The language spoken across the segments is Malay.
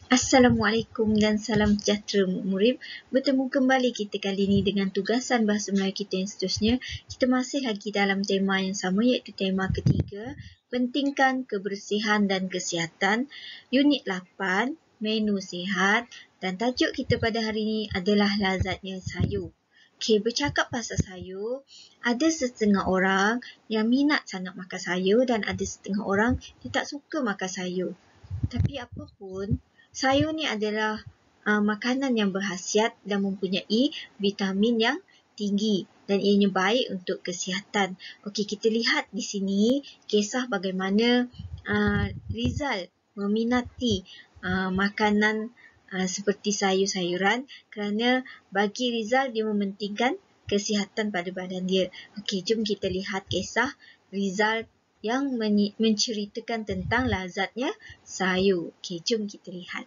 Assalamualaikum dan salam sejahtera murid. Bertemu kembali kita kali ini dengan tugasan bahasa Melayu kita yang seterusnya. Kita masih lagi dalam tema yang sama iaitu tema ketiga, pentingkan kebersihan dan kesihatan, unit 8, menu sihat, dan tajuk kita pada hari ini adalah lazatnya sayur. Okey, bercakap pasal sayur, ada setengah orang yang minat sangat makan sayur dan ada setengah orang yang tak suka makan sayur. Tapi apapun, sayur ni adalah makanan yang berkhasiat dan mempunyai vitamin yang tinggi dan ianya baik untuk kesihatan. Okey, kita lihat di sini kisah bagaimana Rizal meminati makanan seperti sayur-sayuran kerana bagi Rizal dia mementingkan kesihatan pada badan dia. Okey, jom kita lihat kisah Rizal yang menceritakan tentang lazatnya sayur. Okey, jom kita lihat.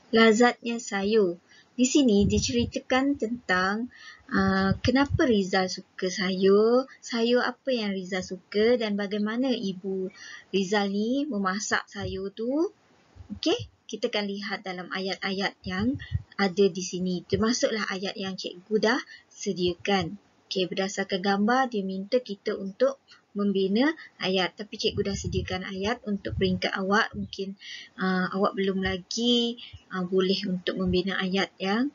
Lazatnya sayur. Di sini diceritakan tentang kenapa Rizal suka sayur, sayur apa yang Rizal suka dan bagaimana ibu Rizal ni memasak sayur tu. Okey, kita akan lihat dalam ayat-ayat yang ada di sini. Termasuklah ayat yang cikgu dah sediakan. Okey, berdasarkan gambar dia minta kita untuk membina ayat. Tapi cikgu dah sediakan ayat untuk peringkat awak. Mungkin awak belum lagi boleh untuk membina ayat yang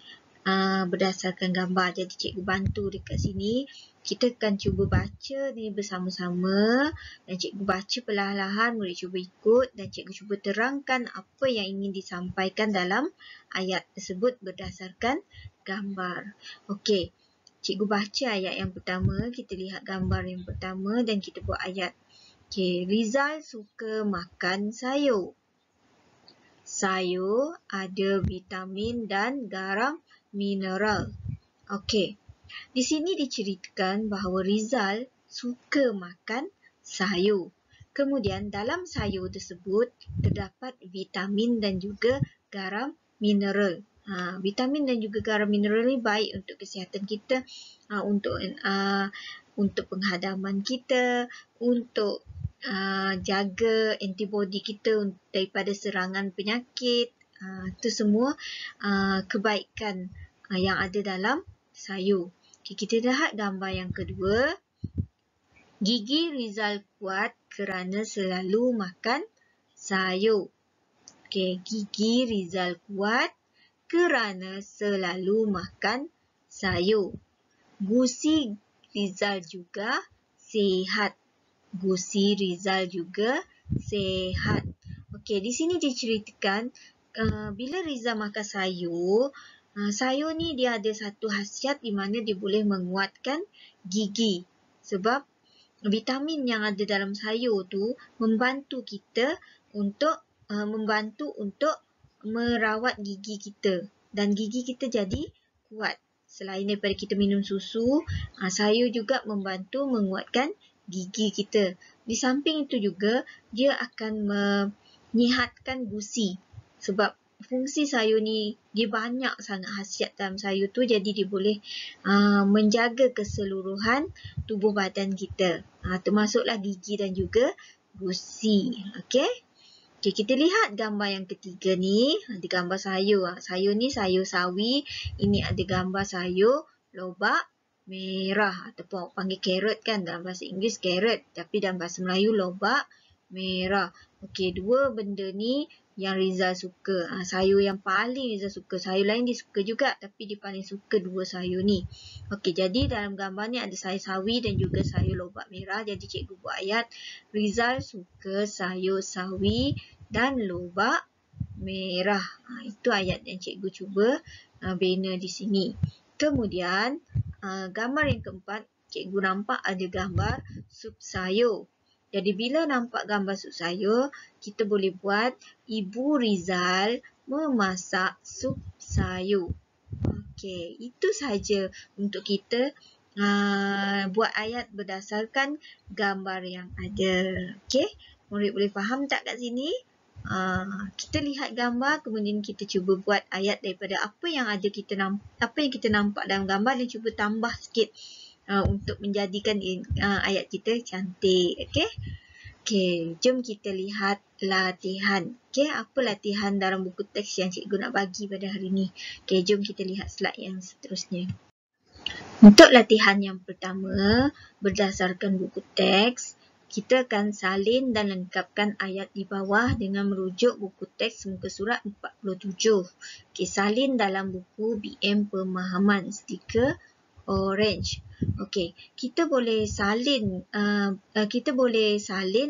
berdasarkan gambar. Jadi cikgu bantu dekat sini. Kita akan cuba baca ni bersama-sama dan cikgu baca perlahan-lahan, murid cuba ikut dan cikgu cuba terangkan apa yang ingin disampaikan dalam ayat tersebut berdasarkan gambar. Okey, cikgu baca ayat yang pertama, kita lihat gambar yang pertama dan kita buat ayat. Okey, Rizal suka makan sayur. Sayur ada vitamin dan garam mineral. Okey, di sini diceritakan bahawa Rizal suka makan sayur. Kemudian dalam sayur tersebut terdapat vitamin dan juga garam mineral. Vitamin dan juga garam mineral ni baik untuk kesihatan kita, untuk penghadaman kita, untuk jaga antibody kita daripada serangan penyakit. Itu semua kebaikan yang ada dalam sayur. Okay, kita lihat gambar yang kedua. Gigi Rizal kuat kerana selalu makan sayur. Okay, gigi Rizal kuat kerana selalu makan sayur. Gusi Rizal juga sihat. Gusi Rizal juga sihat. Okey, di sini diceritakan bila Rizal makan sayur, sayur ni dia ada satu khasiat di mana dia boleh menguatkan gigi. Sebab vitamin yang ada dalam sayur tu membantu kita untuk merawat gigi kita dan gigi kita jadi kuat. Selain daripada kita minum susu, sayur juga membantu menguatkan gigi kita. Di samping itu juga dia akan menyihatkan gusi. Sebab fungsi sayur ni dia banyak sangat khasiat dalam sayur tu, jadi dia boleh menjaga keseluruhan tubuh badan kita. Termasuklah gigi dan juga gusi. Okey. Okay, kita lihat gambar yang ketiga ni. Ada gambar sayur. Sayur ni sayur sawi. Ini ada gambar sayur lobak merah ataupun orang panggil carrot kan, dalam bahasa Inggeris carrot, tapi dalam bahasa Melayu lobak merah. Okey, dua benda ni yang Rizal suka. Sayur yang paling Rizal suka. Sayur lain dia suka juga, tapi dia paling suka dua sayur ni. Okey, jadi dalam gambar ni ada sayur sawi dan juga sayur lobak merah. Jadi cikgu buat ayat, Rizal suka sayur sawi dan lobak merah. Itu ayat yang cikgu cuba bina di sini. Kemudian gambar yang keempat, cikgu nampak ada gambar sup sayur. Jadi bila nampak gambar sup sayur, kita boleh buat Ibu Rizal memasak sup sayur. Okey, itu sahaja untuk kita buat ayat berdasarkan gambar yang ada. Okey, murid boleh faham tak kat sini? Kita lihat gambar, kemudian kita cuba buat ayat daripada apa yang kita nampak dalam gambar dan cuba tambah sikit untuk menjadikan ayat kita cantik. Okey. Okey, jom kita lihat latihan. Okey, apa latihan dalam buku teks yang cikgu nak bagi pada hari ini? Okey, jom kita lihat slide yang seterusnya. Untuk latihan yang pertama, berdasarkan buku teks, kita akan salin dan lengkapkan ayat di bawah dengan merujuk buku teks muka surat 47. Okey, salin dalam buku BM Pemahaman, stiker orange. Okey, kita boleh salin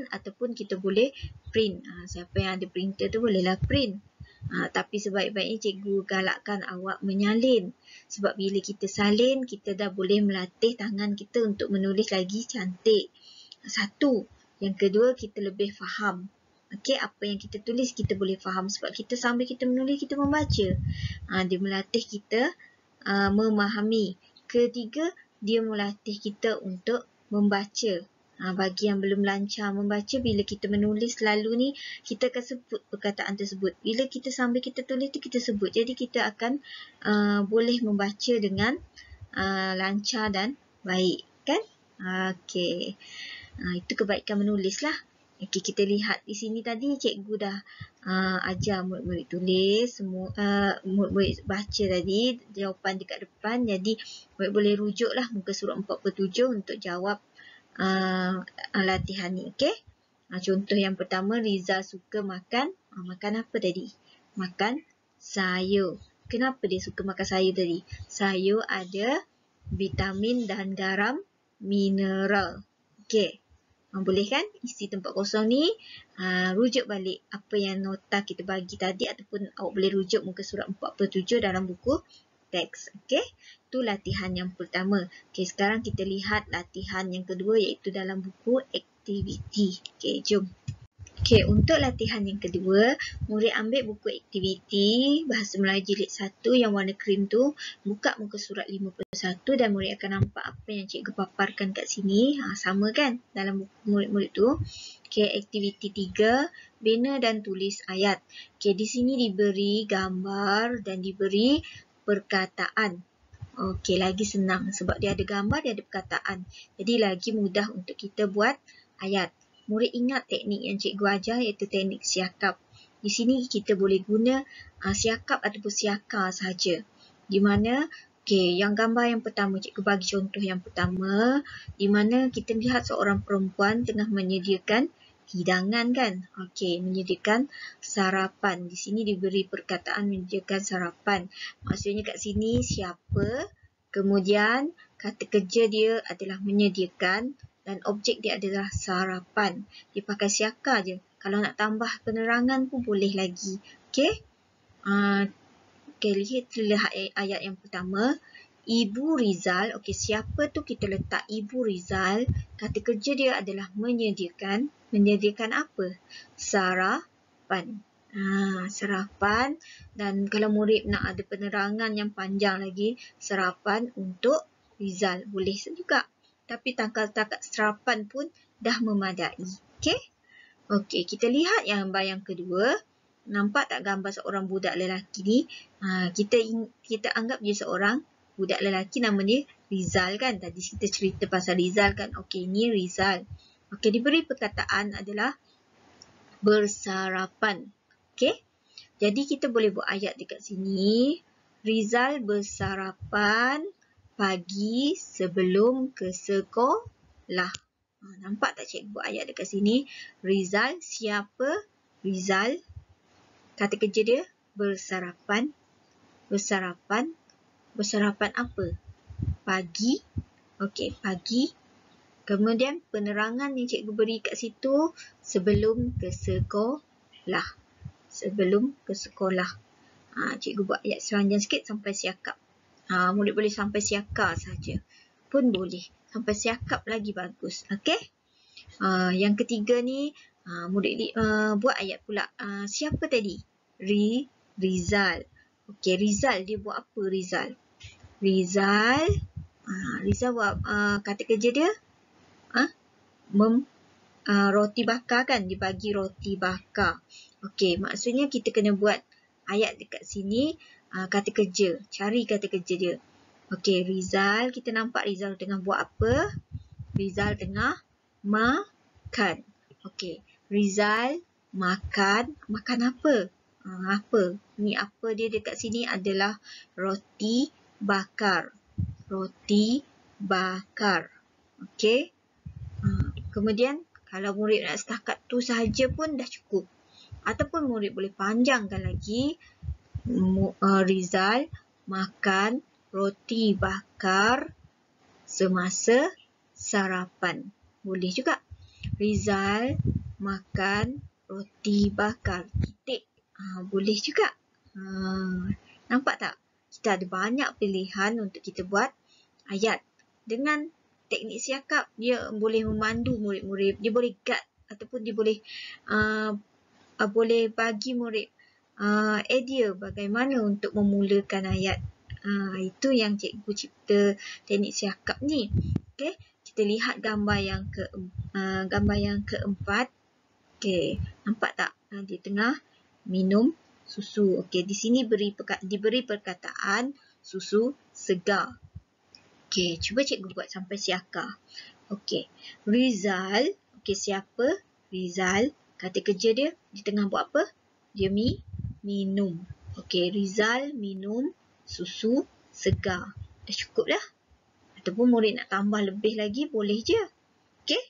ataupun kita boleh print. Siapa yang ada printer tu bolehlah print. Tapi sebaik-baiknya cikgu galakkan awak menyalin. Sebab bila kita salin, kita dah boleh melatih tangan kita untuk menulis lagi cantik. Satu. Yang kedua, kita lebih faham. Okey, apa yang kita tulis kita boleh faham sebab kita sambil kita menulis kita membaca. Dia melatih kita memahami. Ketiga, dia melatih kita untuk membaca. Bagi yang belum lancar membaca, bila kita menulis selalu ni, kita akan sebut perkataan tersebut. Bila kita sambil kita tulis tu, kita sebut. Jadi, kita akan boleh membaca dengan lancar dan baik. Kan? Okey. Itu kebaikan menulis lah. Okey, kita lihat di sini tadi cikgu dah ajar murid-murid tulis, semua murid-murid baca tadi, jawapan dekat depan. Jadi, murid boleh rujuk lah muka surat 47 untuk jawab latihan ni. Okey. Contoh yang pertama, Riza suka makan. Makan apa tadi? Makan sayur. Kenapa dia suka makan sayur tadi? Sayur ada vitamin dan garam mineral. Okey. Boleh kan? Isi tempat kosong ni, rujuk balik apa yang nota kita bagi tadi ataupun awak boleh rujuk muka surat 47 dalam buku teks. Okey, itu latihan yang pertama. Okey, sekarang kita lihat latihan yang kedua iaitu dalam buku aktiviti. Okey, jom. Okey, untuk latihan yang kedua, murid ambil buku aktiviti Bahasa Melayu Jilid 1 yang warna krim tu, buka muka surat 51 dan murid akan nampak apa yang cikgu paparkan kat sini. Sama kan dalam buku murid-murid tu. Okey, aktiviti 3, bina dan tulis ayat. Okey, di sini diberi gambar dan diberi perkataan. Okey, lagi senang sebab dia ada gambar, dia ada perkataan. Jadi lagi mudah untuk kita buat ayat. Murid ingat teknik yang cikgu ajar iaitu teknik siakap. Di sini kita boleh guna siakap ataupun siaka sahaja. Di mana, okey, yang gambar yang pertama, cikgu bagi contoh yang pertama, di mana kita lihat seorang perempuan tengah menyediakan hidangan kan. Okey, menyediakan sarapan. Di sini diberi perkataan menyediakan sarapan. Maksudnya kat sini siapa, kemudian kata kerja dia adalah menyediakan dan objek dia adalah sarapan. Dia pakai siaka je. Kalau nak tambah penerangan pun boleh lagi. Okey. Okey, lihat ayat yang pertama. Ibu Rizal. Okey, siapa tu kita letak Ibu Rizal. Kata kerja dia adalah menyediakan. Menyediakan apa? Sarapan. Sarapan. Dan kalau murid nak ada penerangan yang panjang lagi, sarapan untuk Rizal. Boleh juga. Tapi takat sarapan pun dah memadai. Okey? Okey, kita lihat gambar yang kedua. Nampak tak gambar seorang budak lelaki ni? Kita anggap dia seorang budak lelaki, nama dia Rizal kan? Tadi kita cerita pasal Rizal kan? Okey, ni Rizal. Okey, diberi perkataan adalah bersarapan. Okey? Jadi kita boleh buat ayat dekat sini. Rizal bersarapan pagi sebelum ke sekolah. Nampak tak cikgu buat ayat dekat sini? Rizal, siapa? Rizal. Kata kerja dia bersarapan. Bersarapan. Bersarapan apa? Pagi. Okey, pagi. Kemudian penerangan yang cikgu beri kat situ sebelum ke sekolah. Sebelum ke sekolah. Cikgu buat ayat seranjang sikit sampai siakap. Murid boleh sampai siaka saja pun boleh. Sampai siakap lagi bagus. Okey. Yang ketiga ni, murid buat ayat pula. Siapa tadi? Rizal. Okey, Rizal dia buat apa Rizal? Rizal buat kata kerja dia roti bakar kan? Dia bagi roti bakar. Okey, maksudnya kita kena buat ayat dekat sini. Kata kerja. Cari kata kerja dia. Okey, Rizal. Kita nampak Rizal tengah buat apa? Rizal tengah makan. Okey, Rizal makan apa? Apa? Ni apa dia dekat sini adalah roti bakar. Roti bakar. Okey. Kemudian kalau murid nak setakat tu sahaja pun dah cukup. Ataupun murid boleh panjangkan lagi. Rizal makan roti bakar semasa sarapan. Boleh juga. Rizal makan roti bakar. Titik. Boleh juga. Nampak tak? Kita ada banyak pilihan untuk kita buat ayat. Dengan teknik siakap, dia boleh memandu murid-murid. Dia boleh guide ataupun dia boleh bagi murid idea bagaimana untuk memulakan ayat. Itu yang cikgu cipta teknik siakap ni. Okey, kita lihat gambar yang keempat. Okey, nampak tak? Di tengah minum susu. Okey, di sini diberi perkataan susu segar. Okey, cuba cikgu buat sampai siakar. Okey, Rizal. Okey, siapa? Rizal. Kata kerja dia di tengah buat apa? Dia minum. Okey, Rizal minum susu segar. Dah cukup dah. Ataupun murid nak tambah lebih lagi, boleh je. Okey?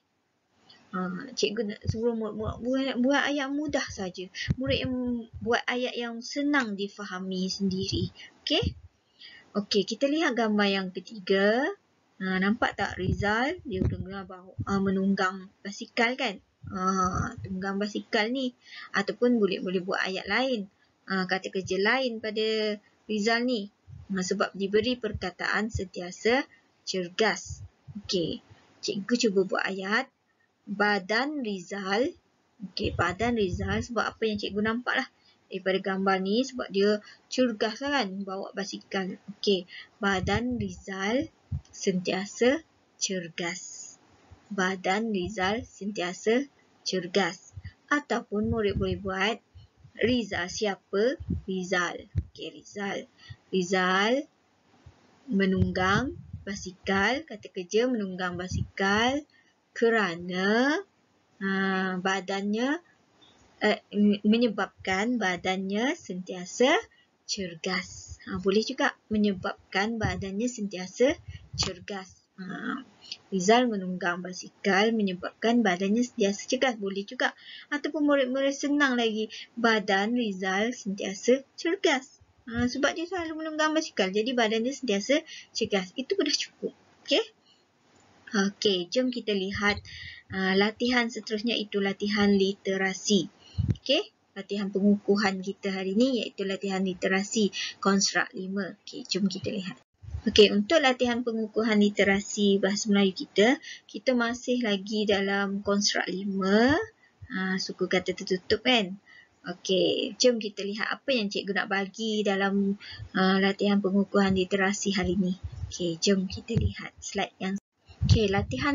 Cikgu nak suruh buat ayat mudah saja. Murid yang buat ayat yang senang difahami sendiri. Okey? Okey, kita lihat gambar yang ketiga. Nampak tak Rizal? Dia tengah menunggang basikal kan? Tunggang basikal ni. Ataupun boleh buat ayat lain. Kata kerja lain pada Rizal ni. Sebab diberi perkataan sentiasa cergas. Okey, cikgu cuba buat ayat. Badan Rizal. Okey, badan Rizal sebab apa yang cikgu nampak lah. Daripada gambar ni sebab dia cergas lah kan bawa basikal. Okey, badan Rizal sentiasa cergas. Badan Rizal sentiasa cergas. Ataupun murid boleh buat Rizal siapa? Rizal. Okey, Rizal. Rizal menunggang basikal. Kata kerja menunggang basikal kerana menyebabkan badannya sentiasa cergas. Boleh juga menyebabkan badannya sentiasa cergas. Rizal menunggang basikal menyebabkan badannya sentiasa cergas. Boleh juga. Ataupun murid-murid senang lagi. Badan Rizal sentiasa cergas. Sebab dia selalu menunggang basikal. Jadi badannya sentiasa cergas. Itu pun dah cukup. Okey? Okey, jom kita lihat latihan seterusnya, itu latihan literasi. Okey, latihan pengukuhan kita hari ni iaitu latihan literasi konstruk 5. Okey, jom kita lihat. Okey, untuk latihan pengukuhan literasi bahasa Melayu kita masih lagi dalam konstruk 5. Suku kata tertutup kan? Okey, jom kita lihat apa yang cikgu nak bagi dalam latihan pengukuhan literasi hari ni. Okey, jom kita lihat slide yang Okey, latihan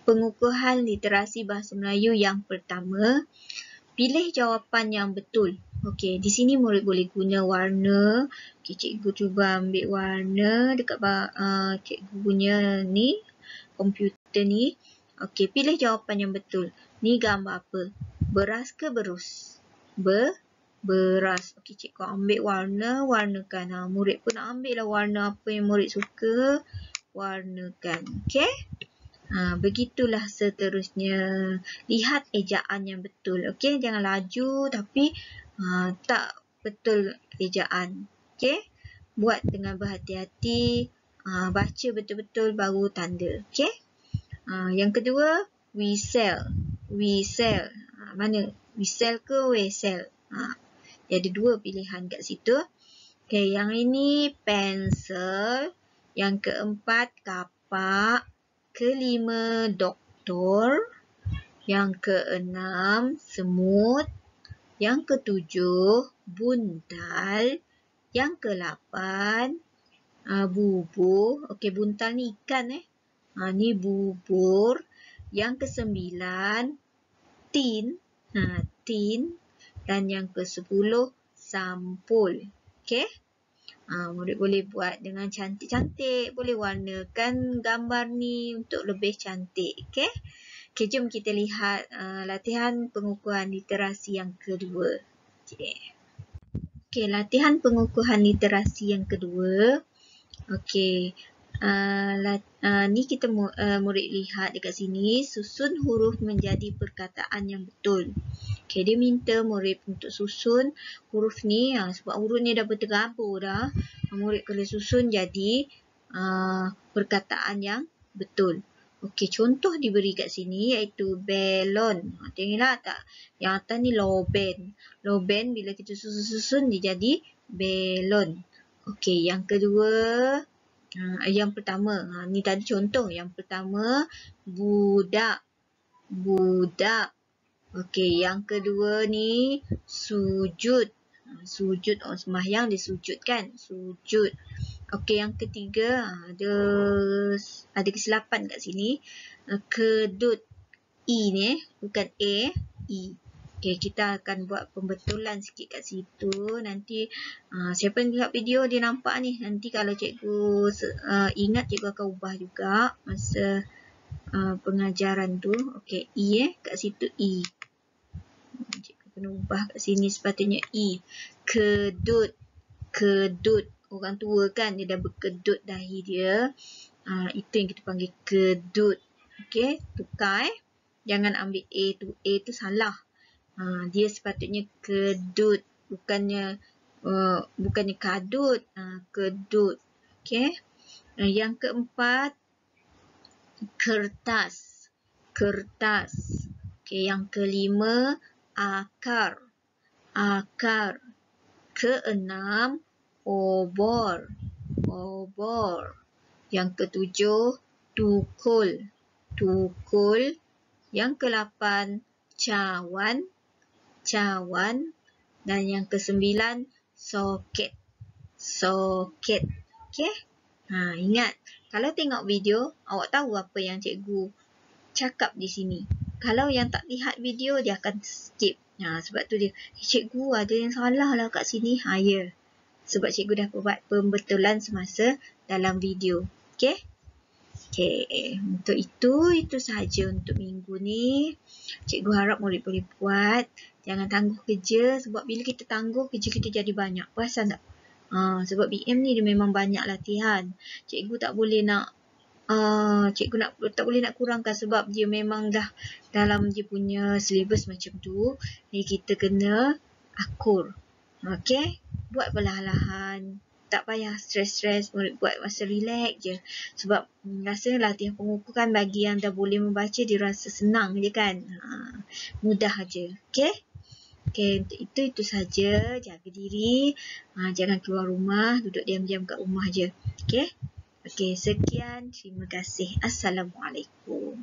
pengukuhan literasi bahasa Melayu yang pertama. Pilih jawapan yang betul. Okey, di sini murid boleh guna warna. Okey, cikgu cuba ambil warna dekat cikgu punya ni, komputer ni. Okey, pilih jawapan yang betul. Ni gambar apa? Beras ke berus? Beras. Okey, cikgu ambil warna, warnakan. Murid pun nak ambil lah warna apa yang murid suka. Warnakan. Okey? Begitulah seterusnya. Lihat ejaan yang betul. Okey? Jangan laju tapi tak betul ejaan. Okey? Buat dengan berhati-hati. Baca betul-betul baru tanda. Okey? Yang kedua, we sell. We sell. Mana? We sell ke we sell? Dia ada dua pilihan kat situ. Okey, yang ini pensel. Yang keempat, kapak. Kelima, doktor. Yang keenam, semut. Yang ketujuh, buntal. Yang ke-8, bubur. Okey, buntal ni ikan ni bubur. Yang ke-9, tin. Tin. Dan yang ke-10, sampul. Okey? Murid boleh buat dengan cantik-cantik. Boleh warnakan gambar ni untuk lebih cantik. Okey? Okay, jom kita lihat latihan pengukuhan literasi yang kedua. Okay, latihan pengukuhan literasi yang kedua. Okay, ni kita murid lihat dekat sini, susun huruf menjadi perkataan yang betul. Okay, dia minta murid untuk susun huruf ni, sebab huruf ni dah berterabur dah. Murid kena susun jadi perkataan yang betul. Okey, contoh diberi kat sini iaitu belon. Tengoklah tak? Yang atas ni loben. Loben bila kita susun-susun dia jadi belon. Okey, yang kedua, yang pertama. Ni tadi contoh. Yang pertama, budak. Budak. Okey, yang kedua ni sujud. Sujud, sembahyang dia sujud kan? Sujud. Okey, yang ketiga, ada kesilapan kat sini. Kedut. I ni, bukan A, I. Okey, kita akan buat pembetulan sikit kat situ. Nanti, siapa yang lihat video dia nampak ni. Nanti kalau cikgu ingat, cikgu akan ubah juga masa pengajaran tu. Okey, I kat situ I. Cikgu kena ubah kat sini sepatutnya I. Kedut. Kedut. Orang tua kan, dia dah berkedut dahi dia. Itu yang kita panggil kedut. Okey, tukar Jangan ambil A tu salah. Dia sepatutnya kedut. Bukannya kadut. Kedut. Okey. Yang keempat, kertas. Kertas. Okey, yang kelima, akar. Akar. Keenam, obor. Obor. Yang ketujuh, tukul. Tukul. Yang ke-8, cawan. Cawan. Dan yang ke-9, soket. Soket. Okey? Ingat, kalau tengok video, awak tahu apa yang cikgu cakap di sini. Kalau yang tak lihat video, dia akan skip. Sebab tu dia, cikgu ada yang salah lah kat sini. Ya. Sebab cikgu dah buat pembetulan semasa dalam video. Okey? Okey. Untuk itu sahaja untuk minggu ni. Cikgu harap murid boleh buat. Jangan tangguh kerja. Sebab bila kita tangguh, kerja kita jadi banyak. Perasan tak? Sebab BM ni dia memang banyak latihan. Cikgu tak boleh nak tak boleh nak kurangkan sebab dia memang dah dalam dia punya syllabus macam tu. Jadi kita kena akur. Okey? Buat perlahan-lahan. Tak payah stres-stres, buat masa relax je. Sebab rasa latihan pengukuhan bagi yang dah boleh membaca, dia rasa senang je kan. Mudah je. Okey? Okey, untuk itu saja. Jaga diri. Jangan keluar rumah. Duduk diam-diam kat rumah je. Okey? Okey, sekian. Terima kasih. Assalamualaikum.